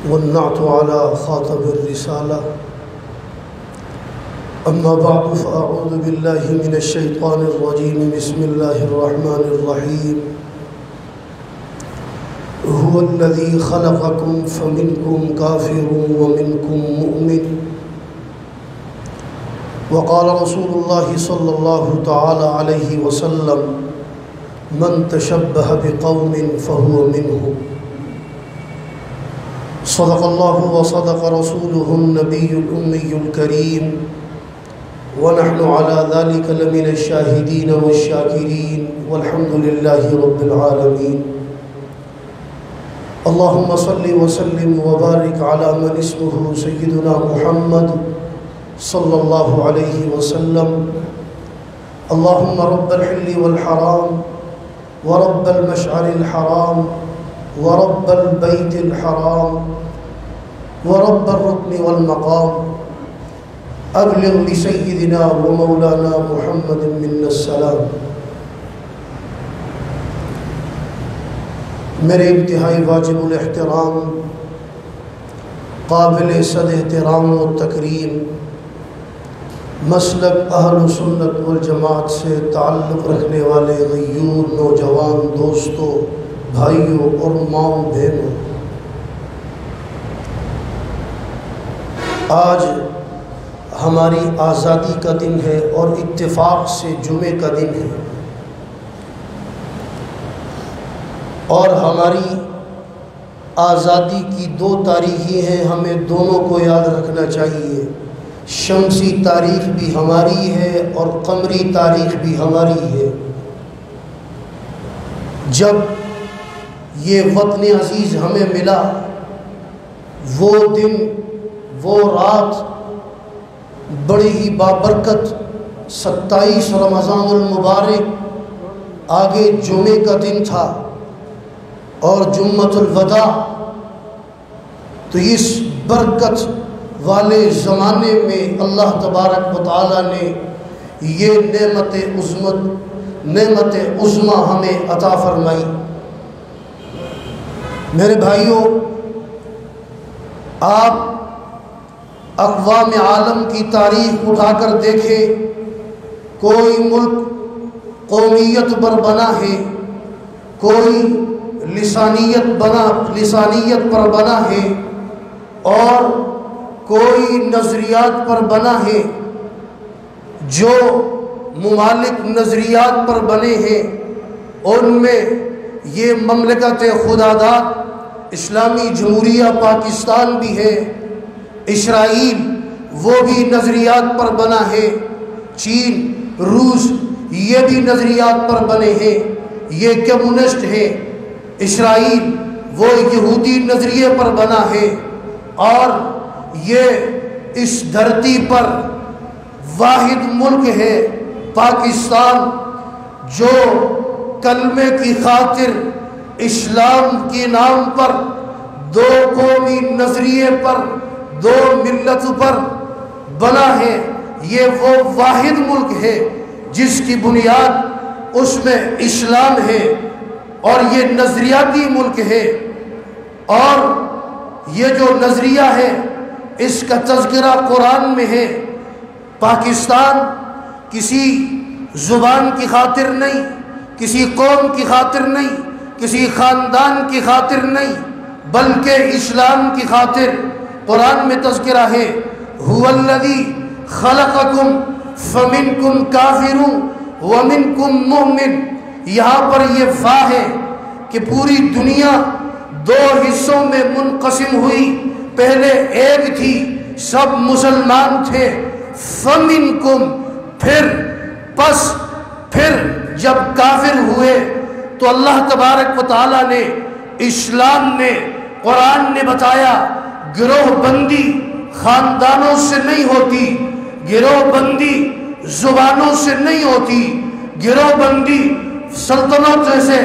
والنعت على خاتم الرسالة. أما بعد فأعوذ بالله من الشيطان الرجيم. بسم الله الرحمن الرحيم. هو الذي خلقكم فمنكم كافر ومنكم مؤمن. وقال رسول الله صلى الله تعالى عليه وسلم: من تشبه بقوم فهو منهم. صدق الله وصدق رسوله النبي الأمي الكريم، ونحن على ذلك لمن الشاهدين والشاكرين، والحمد لله رب العالمين. اللهم صل وسلم وبارك على من اسمه سيدنا محمد صلى الله عليه وسلم. اللهم رب الحل والحرام ورب المشعر الحرام ورب البيت الحرام ورب الركن والمقام، أبلغ لسيدنا ومولانا محمد منا السلام. میرے انتہائی واجب الاحترام، قابل صد احترام و تکریم، مسلک اہل سنت والجماعت سے تعلق رکھنے والے غیور نوجوان دوستوں، بھائیوں اور ماؤں بہنوں، آج ہماری آزادی کا دن ہے اور اتفاق سے جمعے کا دن ہے، اور ہماری آزادی کی دو تاریخیں ہیں، ہمیں دونوں کو یاد رکھنا چاہیے. شمسی تاریخ بھی ہماری ہے اور قمری تاریخ بھی ہماری ہے. جب یہ وطن عزیز ہمیں ملا، وہ دن، وہ رات بڑی ہی بابرکت 27 رمضان المبارک، آگے جمعے کا دن تھا اور جمعۃ الوداع. تو اس برکت والے زمانے میں اللہ تبارک و تعالیٰ نے یہ نعمت عظمیٰ ہمیں عطا فرمائی. میرے بھائیوں، آپ اقوام عالم کی تاریخ اٹھا کر دیکھیں، کوئی ملک قومیت پر بنا ہے، کوئی لسانیت پر بنا ہے، اور کوئی نظریات پر بنا ہے. جو ممالک نظریات پر بنے ہیں ان میں یہ مملکت خداداد اسلامی جمہوریہ پاکستان بھی ہے، اسرائیل وہ بھی نظریات پر بنا ہے، چین، روس یہ بھی نظریات پر بنے ہیں، یہ کمیونسٹ ہے. اسرائیل وہ یہودی نظریے پر بنا ہے، اور یہ اس دھرتی پر واحد ملک ہے پاکستان جو کلمے کی خاطر اسلام کے نام پر دو قومی نظریے پر، دو ملت پر بنا ہے. یہ وہ واحد ملک ہے جس کی بنیاد اس میں اسلام ہے، اور یہ نظریاتی ملک ہے. اور یہ جو نظریہ ہے اس کا تذکرہ قرآن میں ہے. پاکستان کسی زبان کی خاطر نہیں، کسی قوم کی خاطر نہیں، کسی خاندان کی خاطر نہیں، بلکہ اسلام کی خاطر قرآن میں تذکرہ ہے. هو الذی خلقکم فمنکم کافر ومنکم مؤمن. یہاں پر یہ فا ہے کہ پوری دنیا دو حصوں میں منقسم ہوئی. پہلے ایک تھی، سب مسلمان تھے. فمنکم، پھر جب کافر ہوئے تو اللہ تبارک و تعالیٰ نے، اسلام نے، قرآن نے بتایا گروہ بندی خاندانوں سے نہیں ہوتی، گروہ بندی زبانوں سے نہیں ہوتی، گروہ بندی سلطنتوں سے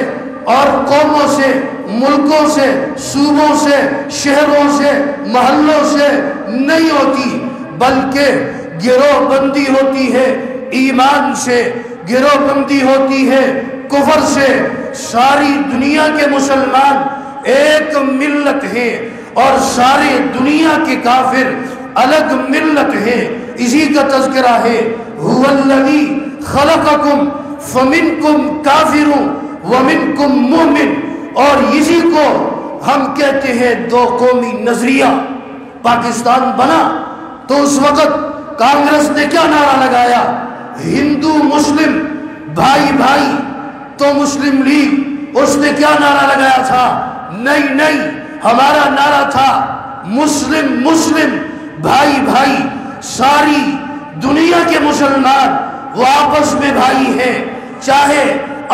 اور قوموں سے، ملکوں سے، صوبوں سے، شہروں سے، محلوں سے نہیں ہوتی، بلکہ گروہ بندی ہوتی ہے ایمان سے، گروہ بندی ہوتی ہے کفر سے. ساری دنیا کے مسلمان ایک ایک ملت ہیں اور سارے دنیا کے کافر الگ ملت ہیں۔ اسی کا تذکرہ ہے هو الذی خلقکم فمنکم کافر ومنکم مؤمن، اور اسی کو ہم کہتے ہیں دو قومی نظریہ۔ پاکستان بنا تو اس وقت کانگریس نے کیا نعرہ لگایا؟ ہندو مسلم بھائی بھائی۔ تو مسلم لیگ اس نے کیا نعرہ لگایا تھا؟ نہیں نہیں، ہمارا نعرہ تھا مسلم مسلم بھائی بھائی۔ ساری دنیا کے مسلمان وہ آپس میں بھائی ہیں، چاہے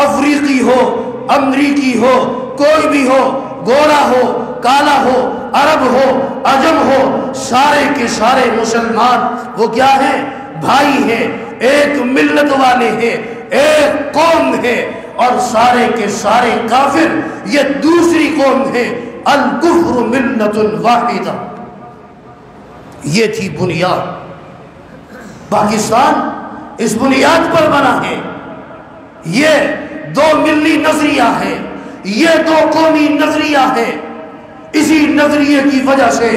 افریقی ہو، امریکی ہو، کوئی بھی ہو، گورا ہو، کالا ہو، عرب ہو، عجم ہو، سارے کے سارے مسلمان وہ کیا ہیں؟ بھائی ہیں، ایک ملت والے ہیں، ایک قوم ہے۔ اور سارے کے سارے کافر یہ دوسری قوم ہے۔ الکفر ملت واحدہ، یہ تھی بنیاد۔ پاکستان اس بنیاد پر بنا ہے۔ یہ دو ملی نظریہ ہے، یہ دو قومی نظریہ ہے۔ اسی نظریے کی وجہ سے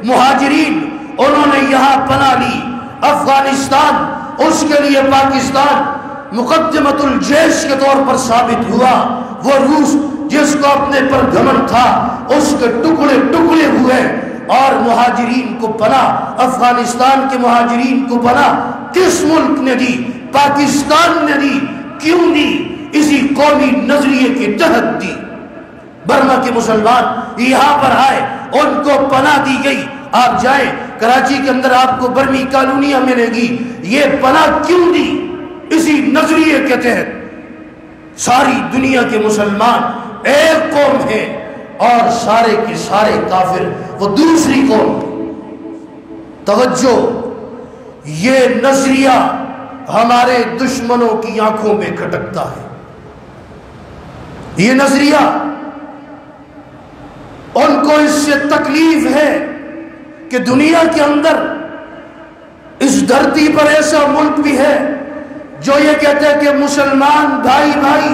مہاجرین انہوں نے یہاں پناہ لی۔ افغانستان اس کے لیے پاکستان مقدمۃ الجیش کے طور پر ثابت ہوا۔ وہ روس جس کو اپنے پر گھمنڈ تھا اس کے ٹکڑے ٹکڑے ہوئے، اور مہاجرین کو پناہ، افغانستان کے مہاجرین کو پناہ کس ملک نے دی؟ پاکستان نے دی۔ کیوں دی؟ اسی قومی نظریے کے تحت دی۔ برما کے مسلمان یہاں پر آئے، ان کو پناہ دی گئی۔ آپ جائیں کراچی کے اندر آپ کو برمی کالونیاں ملے گی۔ یہ پناہ کیوں دی؟ اسی نظریے کے تحت ساری دنیا کے مسلمان ایک قوم ہے اور سارے کے سارے کافر وہ دوسری قوم۔ توجہ، یہ نظریہ ہمارے دشمنوں کی آنکھوں میں کھٹکتا ہے۔ یہ نظریہ ان کو اس سے تکلیف ہے کہ دنیا کے اندر اس دھرتی پر ایسا ملک بھی ہے جو یہ کہتے ہیں کہ مسلمان بھائی بھائی،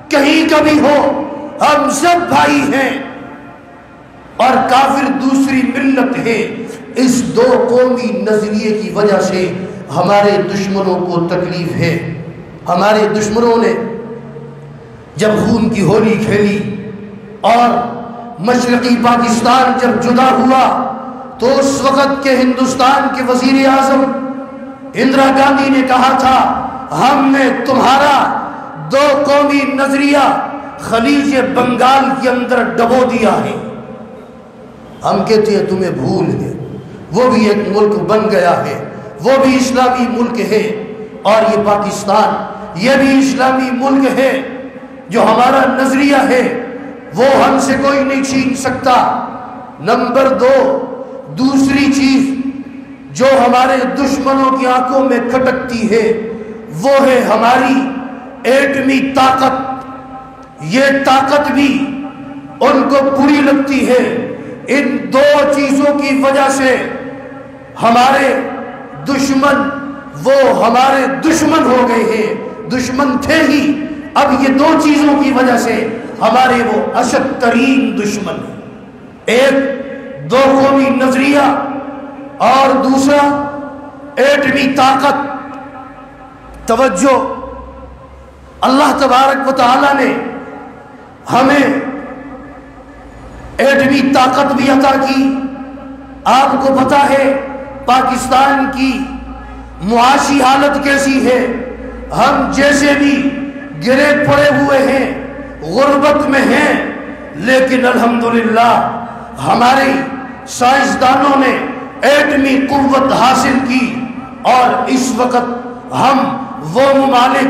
کہیں کبھی ہو ہم سب بھائی ہیں، اور کافر دوسری ملت ہے۔ اس دو قومی نظریے کی وجہ سے ہمارے دشمنوں کو تکلیف ہے۔ ہمارے دشمنوں نے جب خون کی ہولی کھیلی اور مشرقی پاکستان جب جدا ہوا تو اس وقت کے ہندوستان کے وزیر اعظم اندرا گاندھی نے کہا تھا ہم نے تمہارا دو قومی نظریہ خلیج بنگال کے اندر ڈبو دیا ہے۔ ہم کہتے ہیں تمہیں بھول ہے، وہ بھی ایک ملک بن گیا ہے، وہ بھی اسلامی ملک ہے، اور یہ پاکستان یہ بھی اسلامی ملک ہے۔ جو ہمارا نظریہ ہے وہ ہم سے کوئی نہیں چھین سکتا۔ نمبر دو، دوسری چیز جو ہمارے دشمنوں کی آنکھوں میں کھٹکتی ہے وہ ہے ہماری ایٹمی طاقت۔ یہ طاقت بھی ان کو بری لگتی ہے۔ ان دو چیزوں کی وجہ سے ہمارے دشمن وہ ہمارے دشمن ہو گئے ہیں، دشمن تھے ہی، اب یہ دو چیزوں کی وجہ سے ہمارے وہ اشد ترین دشمن ہیں۔ ایک دو قومی نظریہ اور دوسرا ایٹمی طاقت۔ توجہ، اللہ تبارک و تعالی نے ہمیں ایٹمی طاقت بھی عطا کی۔ آپ کو پتا ہے پاکستان کی معاشی حالت کیسی ہے۔ ہم جیسے بھی گرے پڑے ہوئے ہیں، غربت میں ہیں، لیکن الحمدللہ ہمارے سائنسدانوں نے ایٹمی قوت حاصل کی، اور اس وقت ہم وہ ممالک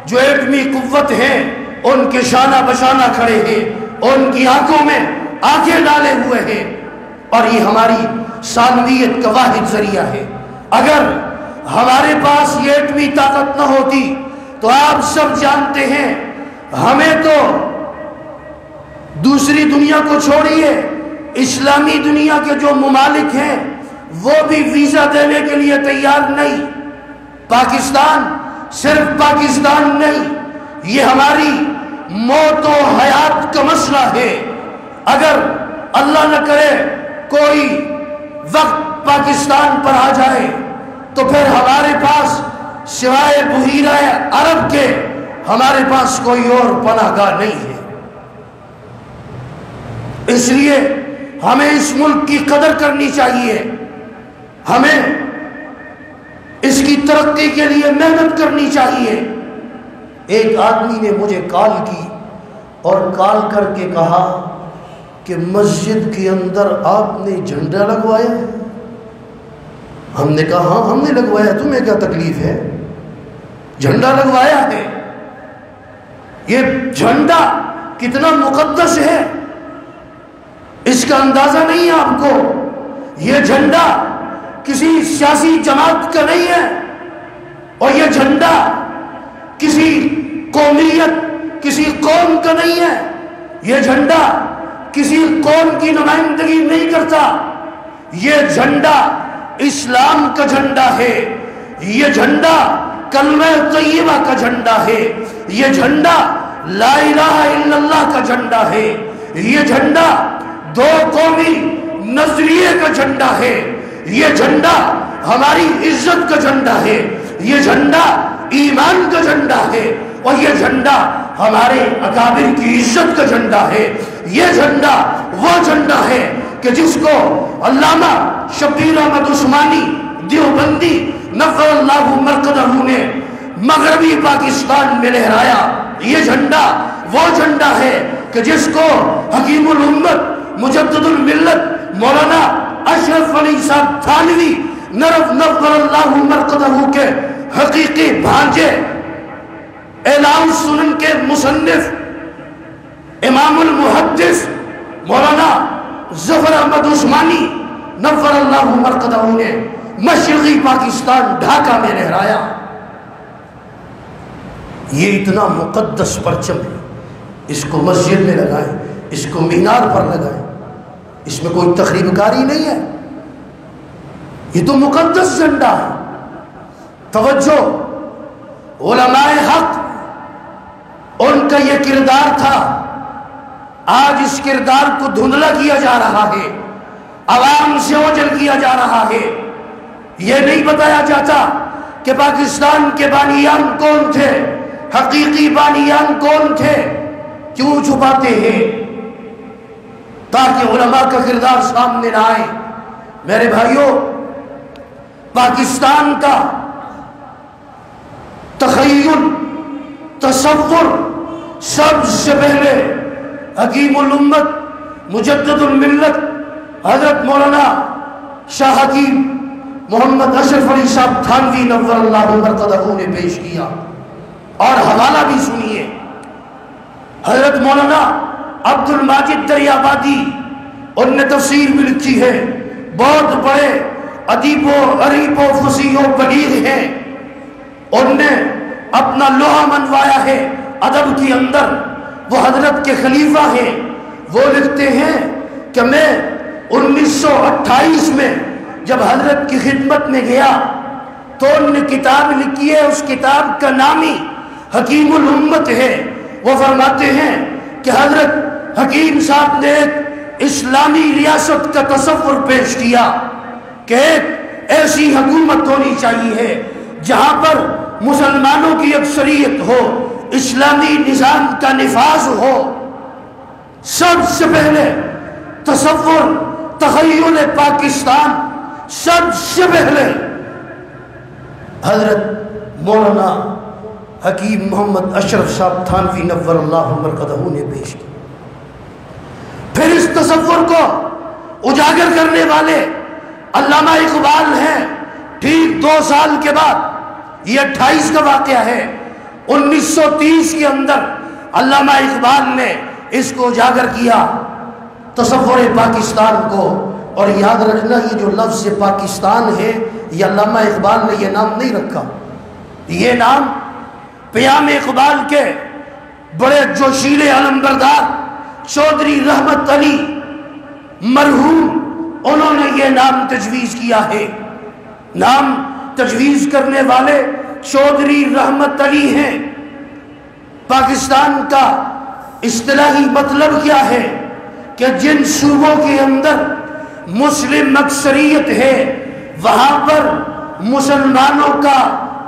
جو ایٹمی قوت ہیں ان کے شانہ بشانہ کھڑے ہیں، ان کی آنکھوں میں آنکھیں ڈالے ہوئے ہیں، اور یہ ہماری ثانویت کا واحد ذریعہ ہے۔ اگر ہمارے پاس یہ ایٹمی طاقت نہ ہوتی تو آپ سب جانتے ہیں ہمیں تو دوسری دنیا کو چھوڑیے، اسلامی دنیا کے جو ممالک ہیں وہ بھی ویزا دینے کے لیے تیار نہیں۔ پاکستان صرف پاکستان نہیں، یہ ہماری موت و حیات کا مسئلہ ہے۔ اگر اللہ نہ کرے کوئی وقت پاکستان پر آ جائے تو پھر ہمارے پاس سوائے بحیرہ عرب کے ہمارے پاس کوئی اور پناہ گاہ نہیں ہے۔ اس لیے ہمیں اس ملک کی قدر کرنی چاہیے، ہمیں اس کی ترقی کے لیے محنت کرنی چاہیے۔ ایک آدمی نے مجھے کال کی اور کال کر کے کہا کہ مسجد کے اندر آپ نے جھنڈا لگوایا ہے؟ ہم نے کہا ہاں ہم نے لگوایا، تمہیں کیا تکلیف ہے؟ جھنڈا لگوایا ہے۔ یہ جھنڈا کتنا مقدس ہے اس کا اندازہ نہیں ہے آپ کو۔ یہ جھنڈا کسی سیاسی جماعت کا نہیں ہے، اور یہ جھنڈا کسی قومیت کسی قوم کا نہیں ہے۔ یہ جھنڈا کسی قوم کی نمائندگی نہیں کرتا، یہ جھنڈا اسلام کا جھنڈا ہے، یہ جھنڈا کلمہ طیبہ کا جھنڈا ہے، یہ جھنڈا لا الہ الا اللہ کا جھنڈا ہے، یہ جھنڈا دو قومی نظریے کا جھنڈا ہے، یہ جھنڈا ہماری عزت کا جھنڈا ہے، یہ جھنڈا ایمان کا جھنڈا ہے، اور یہ جھنڈا ہمارے اکابر کی عزت کا جھنڈا ہے۔ یہ جھنڈا وہ جھنڈا ہے کہ جس کو علامہ شبیر احمد عثمانی دیوبندی نفر اللہ مرقدہ نے مغربی پاکستان میں لہرایا۔ یہ جھنڈا وہ جھنڈا ہے کہ جس کو حکیم الامت مجدد الملت مولانا اشرف علی صاحب تھانوی نفر اللہ مرقدہ کے حقیقی بھانجے اعلام سنن کے مصنف امام المحدث مولانا ظفر احمد عثمانی نفر اللہ مرقدہ نے مشرقی پاکستان ڈھاکہ میں لہرایا۔ یہ اتنا مقدس پرچم ہے، اس کو مسجد میں لگائیں، اس کو مینار پر لگائیں، اس میں کوئی تخریب کاری نہیں ہے، یہ تو مقدس جھنڈا ہے۔ توجہ، علماء حق ان کا یہ کردار تھا، آج اس کردار کو دھندلا کیا جا رہا ہے، عوام سے اوجھل کیا جا رہا ہے۔ یہ نہیں بتایا جاتا کہ پاکستان کے بانیان کون تھے، حقیقی بانیان کون تھے، کیوں چھپاتے ہیں؟ تاکہ علماء کا کردار سامنے نہ آئے۔ میرے بھائیوں، پاکستان کا تخیل، تصور سب سے پہلے حکیم الامت مجدد الملت حضرت مولانا شاہ حکیم محمد اشرف علی صاحب تھانوی نور اللہ مرقدہ نے پیش کیا، اور حوالہ بھی سنیے۔ حضرت مولانا عبد الماجد دریابادی ان نے تفسیر بھی لکھی ہے، بہت بڑے ادیب و غریب و فصیح و بلیغ ہیں، ان نے اپنا لوہا منوایا ہے ادب کے اندر، وہ حضرت کے خلیفہ ہیں۔ وہ لکھتے ہیں کہ میں 1928 میں جب حضرت کی خدمت میں گیا تو ان نے کتاب لکھی ہے، اس کتاب کا نام ہی حکیم الامت ہے۔ وہ فرماتے ہیں کہ حضرت حکیم صاحب نے ایک اسلامی ریاست کا تصور پیش کیا کہ ایک ایسی حکومت ہونی چاہیے جہاں پر مسلمانوں کی اکثریت ہو، اسلامی نظام کا نفاذ ہو۔ سب سے پہلے تصور تخیل پاکستان سب سے پہلے حضرت مولانا حکیم محمد اشرف صاحب تھانوی نور اللہ مرقدہ نے پیش کی۔ پھر اس تصور کو اجاگر کرنے والے علامہ اقبال ہیں۔ ٹھیک 2 سال کے بعد، یہ 28 کا واقعہ ہے، 1930 کے اندر علامہ اقبال نے اس کو اجاگر کیا، تصور پاکستان کو۔ اور یاد رکھنا، یہ جو لفظ پاکستان ہے، یہ علامہ اقبال نے یہ نام نہیں رکھا، یہ نام پیام اقبال کے بڑے جوشیلے علمبردار چودھری رحمت علی مرحوم، انہوں نے یہ نام تجویز کیا ہے۔ نام تجویز کرنے والے چودھری رحمت علی ہیں۔ پاکستان کا اصطلاحی مطلب کیا ہے؟ کہ جن صوبوں کے اندر مسلم اکثریت ہے وہاں پر مسلمانوں کا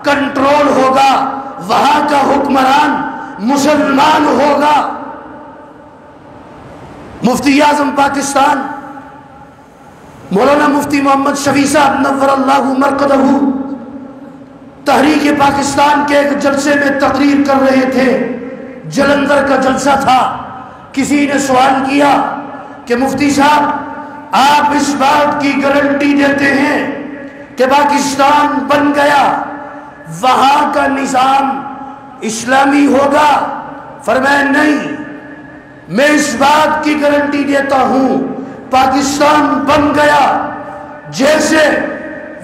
کنٹرول ہوگا، وہاں کا حکمران مسلمان ہوگا۔ مفتی اعظم پاکستان مولانا مفتی محمد شفیع صاحب نور اللہ مرقدہ تحریک پاکستان کے ایک جلسے میں تقریر کر رہے تھے، جلندھر کا جلسہ تھا۔ کسی نے سوال کیا کہ مفتی صاحب آپ اس بات کی گارنٹی دیتے ہیں کہ پاکستان بن گیا وہاں کا نظام اسلامی ہوگا؟ فرمایا نہیں، میں اس بات کی گارنٹی دیتا ہوں پاکستان بن گیا جیسے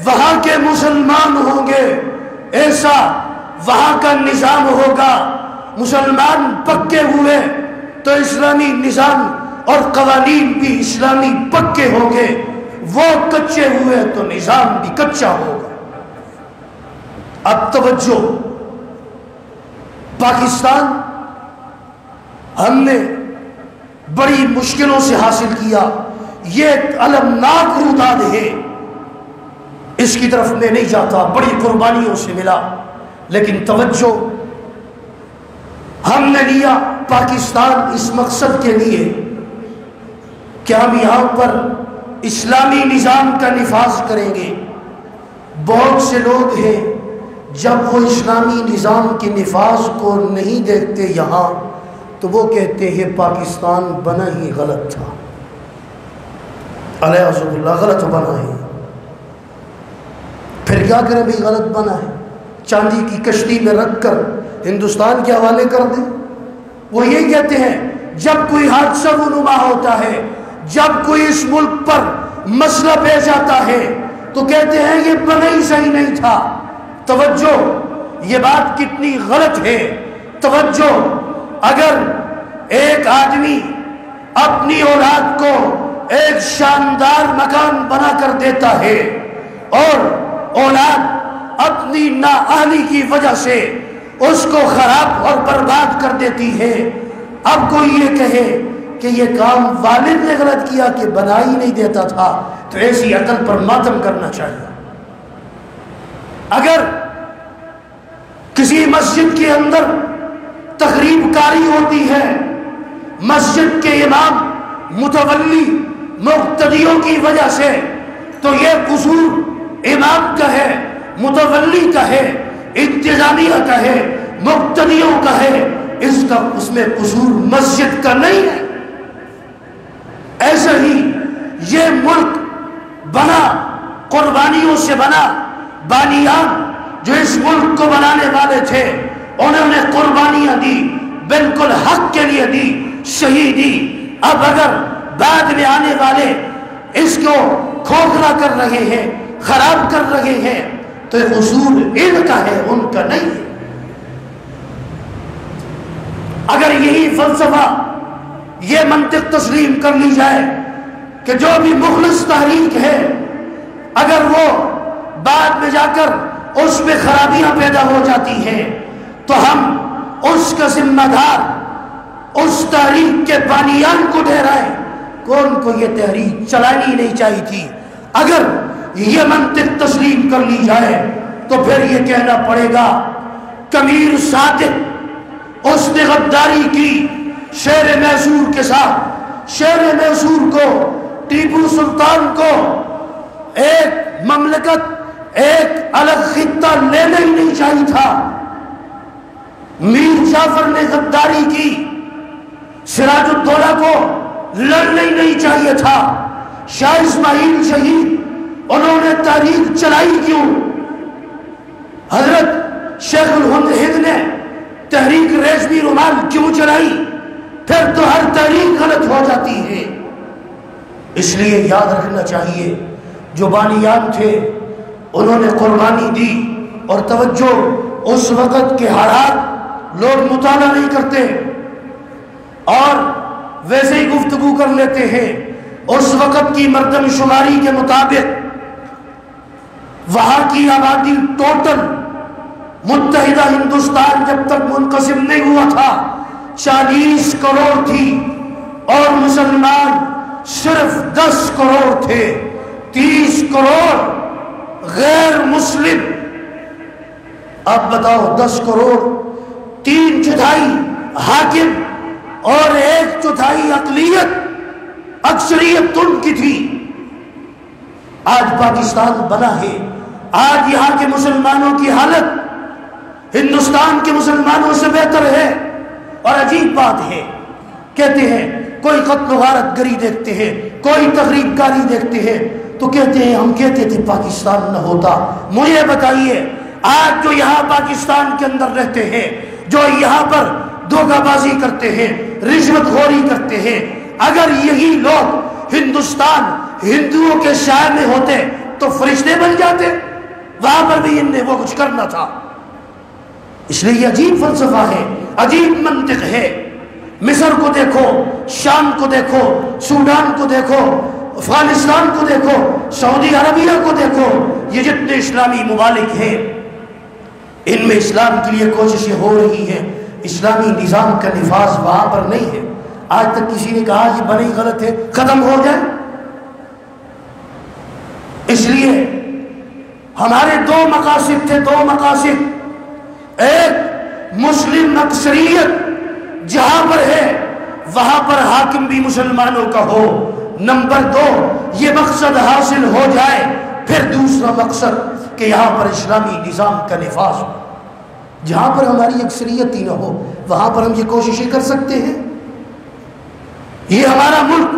وہاں کے مسلمان ہوں گے ایسا وہاں کا نظام ہوگا۔ مسلمان پکے ہوئے تو اسلامی نظام اور قوانین بھی اسلامی پکے ہوں گے، وہ کچے ہوئے تو نظام بھی کچا ہوگا۔ اب توجہ، پاکستان ہم نے بڑی مشکلوں سے حاصل کیا، یہ ایک المناک روداد ہے، اس کی طرف میں نہیں جاتا، بڑی قربانیوں سے ملا، لیکن توجہ، ہم نے لیا پاکستان اس مقصد کے لیے کہ ہم یہاں پر اسلامی نظام کا نفاذ کریں گے۔ بہت سے لوگ ہیں جب وہ اسلامی نظام کے نفاذ کو نہیں دیکھتے یہاں تو وہ کہتے ہیں پاکستان بنا ہی غلط تھا، علیہ اللہ غلط بنا ہے۔ پھر کیا کریں بھائی، غلط بنا ہے، چاندی کی کشتی میں رکھ کر ہندوستان کے حوالے کر دیں۔ وہ یہ کہتے ہیں جب کوئی حادثہ رونما ہوتا ہے، جب کوئی اس ملک پر مسئلہ پیش آتا ہے تو کہتے ہیں یہ بنا ہی صحیح نہیں تھا۔ توجہ، یہ بات کتنی غلط ہے۔ توجہ، اگر ایک آدمی اپنی اولاد کو ایک شاندار مکان بنا کر دیتا ہے اور اولاد اپنی نااہلی کی وجہ سے اس کو خراب اور برباد کر دیتی ہے، اب کوئی یہ کہے کہ یہ کام والد نے غلط کیا کہ بنا ہی نہیں دیتا تھا، تو ایسی عقل پر ماتم کرنا چاہیے۔ اگر کسی مسجد کے اندر تخریب کاری ہوتی ہے، مسجد کے امام متولی مقتدیوں کی وجہ سے، تو یہ قصور امام کا ہے، متولی کا ہے، انتظامیہ کا ہے، مقتدیوں کا ہے، اس میں قصور مسجد کا نہیں ہے۔ ایسا ہی یہ ملک بنا قربانیوں سے بنا، بانیان جو اس ملک کو بنانے والے تھے انہوں نے قربانیاں دی، بالکل حق کے لیے دی، شہیدی۔ اب اگر بعد میں آنے والے اس کو کھوکھلا کر رہے ہیں، خراب کر رہے ہیں، تو یہ قصور ان کا ہے، ان کا نہیں ہے۔ اگر یہی فلسفہ، یہ منطق تسلیم کر لی جائے کہ جو بھی مخلص تحریک ہے اگر وہ بعد میں جا کر اس میں خرابیاں پیدا ہو جاتی ہیں تو ہم اس کا ذمہ دار اس تحریک کے بانیان کو ٹھہرائیں، کون کو یہ تحریک چلانی نہیں چاہیے تھی۔ اگر یہ منطق تسلیم کر لی جائے تو پھر یہ کہنا پڑے گا کمیر صادق اس نے غداری کی شیر میسور کے ساتھ۔ شیر میسور کو، ٹیپو سلطان کو ایک مملکت، ایک الگ خطہ لینا ہی نہیں چاہیے تھا۔ میر جعفر نے غداری کی، سراج الدولہ کو لڑنا ہی نہیں چاہیے تھا۔ شاہ اسماعیل شہید، انہوں نے تحریک چلائی کیوں؟ حضرت شیخ الہند نے تحریک ریشمی رومال کیوں چلائی؟ پھر تو ہر تحریک غلط ہو جاتی ہے۔ اس لیے یاد رکھنا چاہیے جو بانیان تھے انہوں نے قربانی دی، اور توجہ، اس وقت کے حالات لوگ مطالعہ نہیں کرتے اور ویسے ہی گفتگو کر لیتے ہیں۔ اس وقت کی مردم شماری کے مطابق وہاں کی آبادی ٹوٹل متحدہ ہندوستان جب تک منقسم نہیں ہوا تھا 40 کروڑ تھی، اور مسلمان صرف 10 کروڑ تھے. 30 کروڑ غیر مسلم. اب بتاؤ 10 کروڑ 3/4 حاکم اور 1/4 اقلیت، اکثریت ان کی تھی. آج پاکستان بنا ہے. آج یہاں کے مسلمانوں کی حالت ہندوستان کے مسلمانوں سے بہتر ہے. اور عجیب بات ہے، کہتے ہیں کوئی قتل و غارت گری دیکھتے ہیں، کوئی تخریب کاری دیکھتے ہیں تو کہتے ہیں ہم کہتے تھے پاکستان نہ ہوتا. مجھے بتائیے آج جو یہاں پاکستان کے اندر رہتے ہیں، جو یہاں پر دھوکہ بازی کرتے ہیں، رشوت خوری کرتے ہیں، اگر یہی لوگ ہندوستان ہندوؤں کے شہر میں ہوتے تو فرشتے بن جاتے. وہاں پر بھی ان نے وہ کچھ کرنا تھا. اس لیے یہ عجیب فلسفہ ہے، عجیب منطق ہے. مصر کو دیکھو، شام کو دیکھو، سوڈان کو دیکھو، افغانستان کو دیکھو، سعودی عربیہ کو دیکھو، یہ جتنے اسلامی ممالک ہیں ان میں اسلام کے لیے کوششیں ہو رہی ہیں. اسلامی نظام کا نفاذ وہاں پر نہیں ہے. آج تک کسی نے کہا یہ بڑی غلط ہے ختم ہو جائے. اس لیے ہمارے 2 مقاصد تھے، 2 مقاصد. ایک مسلم اکثریت جہاں پر ہے وہاں پر حاکم بھی مسلمانوں کا ہو. نمبر 2 یہ مقصد حاصل ہو جائے، پھر دوسرا مقصد کہ یہاں پر اسلامی نظام کا نفاذ ہو. جہاں پر ہماری اکثریت ہی نہ ہو وہاں پر ہم یہ کوششیں کر سکتے ہیں؟ یہ ہمارا ملک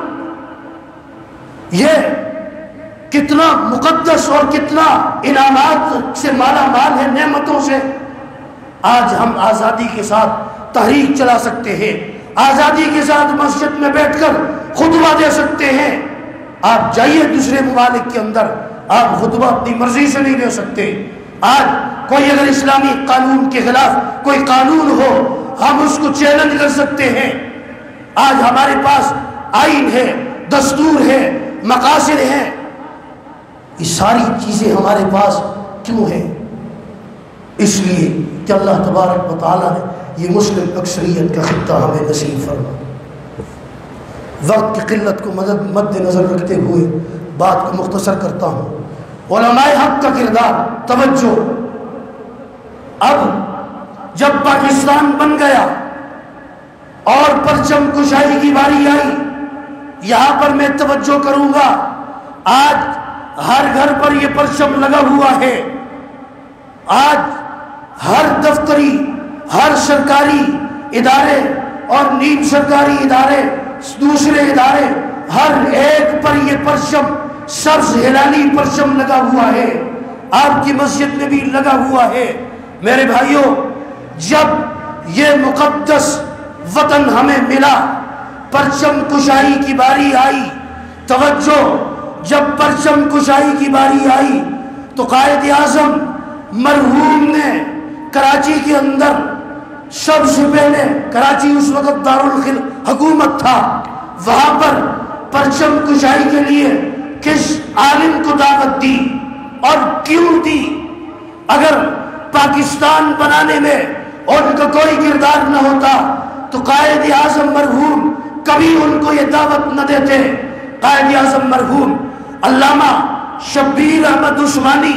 یہ کتنا مقدس اور کتنا انعامات سے مالا مال ہے، نعمتوں سے. آج ہم آزادی کے ساتھ تحریک چلا سکتے ہیں، آزادی کے ساتھ مسجد میں بیٹھ کر خطبہ دے سکتے ہیں. آپ جائیے دوسرے ممالک کے اندر، آپ خطبہ اپنی مرضی سے نہیں دے سکتے. آج کوئی اگر اسلامی قانون کے خلاف کوئی قانون ہو ہم اس کو چیلنج کر سکتے ہیں. آج ہمارے پاس آئین ہے، دستور ہے، مقاصد ہیں. یہ ساری چیزیں ہمارے پاس کیوں ہیں؟ اس لیے کہ اللہ تبارک و تعالیٰ نے یہ مسلم اکثریت کا خطہ ہمیں نصیب فرما. وقت کی قلت کو مد نظر رکھتے ہوئے بات کو مختصر کرتا ہوں. علماء حق کا کردار، توجہ. اب جب پاکستان بن گیا اور پرچم کشائی کی باری آئی، یہاں پر میں توجہ کروں گا. آج ہر گھر پر یہ پرچم لگا ہوا ہے. آج ہر دفتری، ہر سرکاری ادارے اور نیم سرکاری ادارے، دوسرے ادارے، ہر ایک پر یہ پرچم، سبز ہلالی پرچم لگا ہوا ہے. آپ کی مسجد میں بھی لگا ہوا ہے. میرے بھائیوں، جب یہ مقدس وطن ہمیں ملا، پرچم کشائی کی باری آئی. توجہ، جب پرچم کشائی کی باری آئی تو قائد اعظم مرحوم نے کراچی کے اندر سب سے پہلے، کراچی اس وقت دارالحکومت تھا، وہاں پر پرچم کشائی کے لیے کس عالم کو دعوت دی اور کیوں دی؟ اگر پاکستان بنانے میں ان کا کوئی کردار نہ ہوتا تو قائد اعظم مرحوم کبھی ان کو یہ دعوت نہ دیتے. قائد اعظم مرحوم علامہ شبیر احمد عثمانی،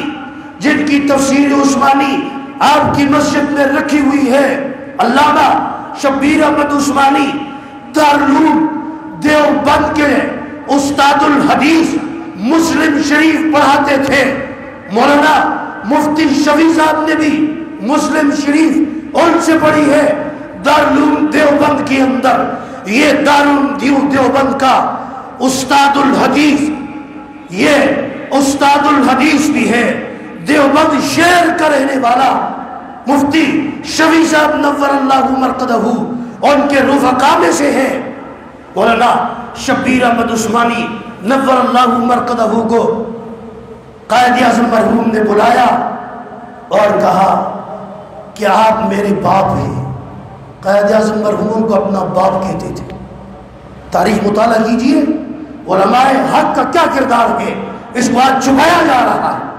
جن کی تفسیر عثمانی آپ کی مسجد میں رکھی ہوئی ہے، علامہ شبیر احمد عثمانی دارالعلوم دیوبند کے استاد الحدیث مسلم شریف پڑھاتے تھے. مولانا مفتی شفیع صاحب نے بھی مسلم شریف ان سے پڑھی ہے دارالعلوم دیوبند کے اندر. یہ دارالعلوم دیوبند کا استاد الحدیث، یہ استاد الحدیث بھی ہے. دیوبند شہر کا رہنے والا مفتی شفیع صاحب نور اللہ مرقدہ ان کے رفقا میں سے ہے. مولانا شبیر احمد عثمانی نور اللہ مرقدہ کو قائد اعظم مرحوم نے بلایا اور کہا کہ آپ میرے باپ ہیں. قائد اعظم مرحوم کو اپنا باپ کہتے تھے. تاریخ مطالعہ کیجیے، علماء حق کا کیا کردار ہے، اس کو آج چھپایا جا رہا ہے.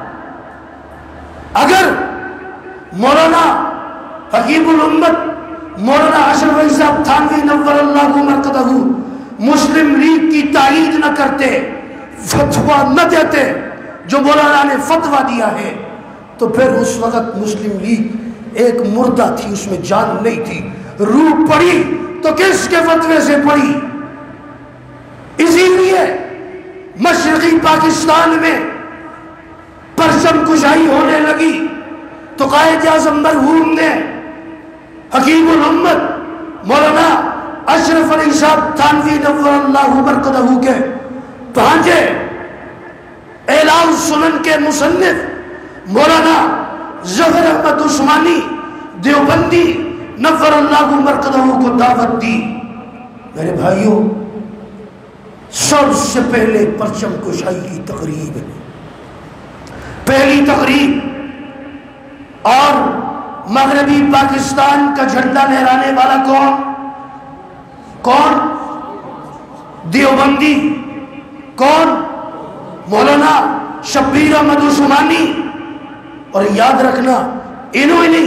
اگر مولانا حکیم الامت مولانا اشرف علی صاحب تھانوی نور اللہ مرقدہ مسلم لیگ کی تائید نہ کرتے، فتویٰ نہ دیتے جو مولانا نے فتویٰ دیا ہے، تو پھر اس وقت مسلم لیگ ایک مردہ تھی، اس میں جان نہیں تھی۔ روح پڑی تو کس کے فتوے سے پڑی؟ اسی لیے مشرقی پاکستان میں پرچم کشائی ہونے لگی تو قائد اعظم مرحوم نے حکیم الامت مولانا اشرف علی صاحب تھانوی نور اللہ مرقدہ کے بھانجے اعلام سنن کے مصنف مولانا ظفر احمد عثمانی دیوبندی نور اللہ مرقدہ کو دعوت دی۔ میرے بھائیوں، سب سے پہلے پرچم کشائی کی تقریب ہے، پہلی تقریب، اور مغربی پاکستان کا جھنڈا لہرانے والا کون؟ دیوبندی۔ کون؟ مولانا شبیر احمد عثمانی۔ اور یاد رکھنا، انہوں نے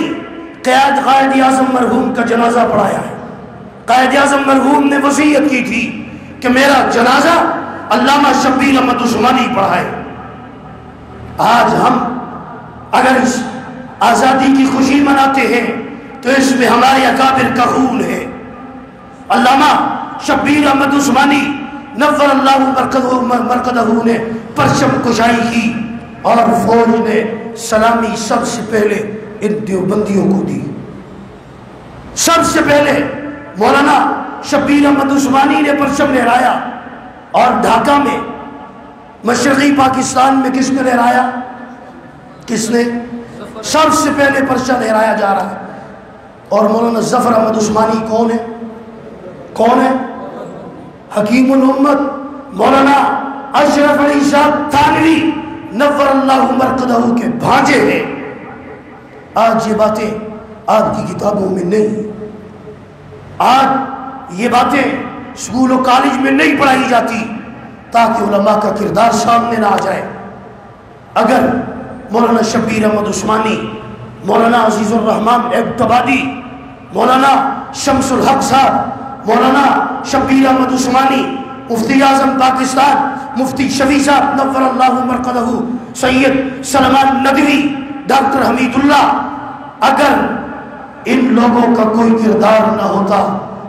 قائد اعظم مرحوم کا جنازہ پڑھایا ہے۔ قائد اعظم مرحوم نے وصیت کی تھی کہ میرا جنازہ علامہ شبیر احمد عثمانی پڑھائے۔ آج ہم اگر اس آزادی کی خوشی مناتے ہیں تو اس میں ہمارے اکابر کا خون ہے۔ علامہ شبیر احمد عثمانی نور اللہ مرقدہ نے پرچم کشائی کی اور فوج نے سلامی سب سے پہلے ان دیوبندیوں کو دی۔ سب سے پہلے مولانا شبیر احمد عثمانی نے پرچم لہرایا، اور ڈھاکہ میں مشرقی پاکستان میں کس نے لہرایا؟ کس نے؟ سب سے پہلے پرچم لہرایا جا رہا ہے۔ اور مولانا ظفر احمد عثمانی کون ہے؟ کون ہے؟ حکیم الامت مولانا اشرف علی صاحب تھانوی نور اللہ مرقدہ کے بھانجے ہیں۔ آج یہ باتیں آپ کی کتابوں میں نہیں، آج یہ باتیں اسکول و کالج میں نہیں پڑھائی جاتی تاکہ علماء کا کردار سامنے نہ آ جائے۔ اگر مولانا شبیر احمد عثمانی، مولانا عزیز الرحمان ایبٹبادی، مولانا شمس الحق صاحب، مولانا شبیر احمد عثمانی، مفتی اعظم پاکستان مفتی شفیع صاحب نور اللہ مرقدہ، سید سلمان ندوی، ڈاکٹر حمید اللہ، اگر ان لوگوں کا کوئی کردار نہ ہوتا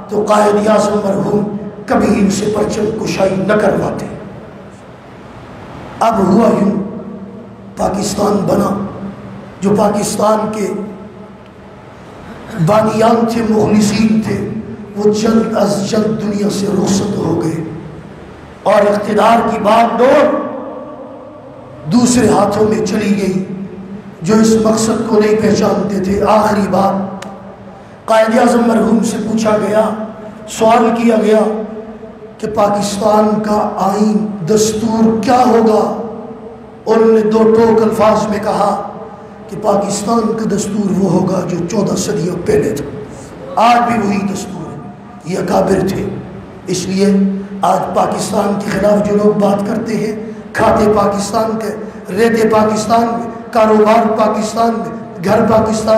تو قائد اعظم مرحوم کبھی ان سے پرچم کشائی نہ کرواتے۔ اب ہوا یوں، پاکستان بنا، جو پاکستان کے بانیان تھے، مخلصین تھے، وہ جلد از جلد دنیا سے رخصت ہو گئے، اور اقتدار کی بات ڈور دوسرے ہاتھوں میں چلی گئی جو اس مقصد کو نہیں پہچانتے تھے۔ آخری بات قائد اعظم مرحوم سے پوچھا گیا، سوال کیا گیا کہ پاکستان کا آئین دستور کیا ہوگا؟ انہوں نے دو ٹوک الفاظ میں کہا کہ پاکستان کا دستور وہ ہوگا جو 14 صدیوں پہلے تھا۔ آج بھی وہی دستور ہے، یہ اکابر تھے۔ اس لیے آج پاکستان کے خلاف جو لوگ بات کرتے ہیں، کھاتے پاکستان کے، رہتے پاکستان میں، کاروبار پاکستان میں، گھر پاکستان